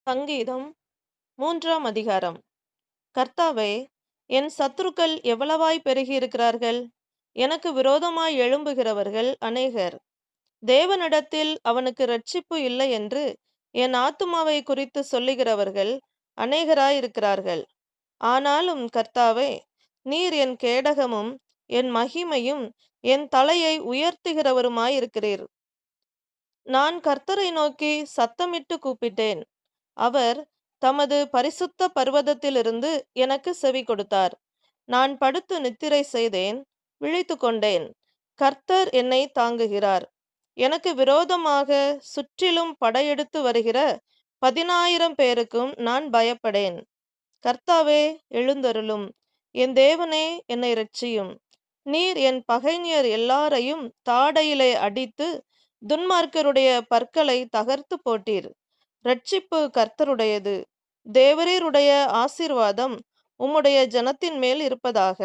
சங்கீதம் 3ஆம் அதிகாரம். கர்த்தாவே, என் சத்துருக்கள் எவ்வளவாய் பெருகியிருக்கிறார்கள்! எனக்கு விரோதமாய் எழும்புகிறவர்கள் அநேகர். தேவனிடத்தில் அவனுக்கு இரட்சிப்பு இல்லை என்று என் ஆத்துமாவை குறித்து சொல்லுகிறவர்கள் அநேகராயிருக்கிறார்கள். ஆனாலும் கர்த்தாவே, நீர் என் கேடகமும் என் மகிமையும் என் தலையை உயர்த்துகிறவருமாயிருக்கிறீர். நான் கர்த்தரை நோக்கி சத்தமிட்டு கூப்பிட்டேன். அவர் தமது பரிசுத்த பர்வதத்திலிருந்து எனக்கு செவி கொடுத்தார். நான் படுத்து நித்திரை செய்தேன், விழித்துக் கொண்டேன். கர்த்தர் என்னை தாங்குகிறார். எனக்கு விரோதமாக சுற்றிலும் படையெடுத்து வருகிற 10,000 பேருக்கும் நான் பயப்படேன். கர்த்தாவே, எழுந்தருளும். என் தேவனே, என்னை இரட்சியும். நீர் என் பகைஞர் எல்லாரையும் தாடையிலே அடித்து துன்மார்க்கருடைய பற்களை தகர்த்து போட்டீர். இரட்சிப்பு கர்த்தருடையது. தேவரீருடைய ஆசீர்வாதம் உம்முடைய ஜனத்தின் மேல் இருப்பதாக.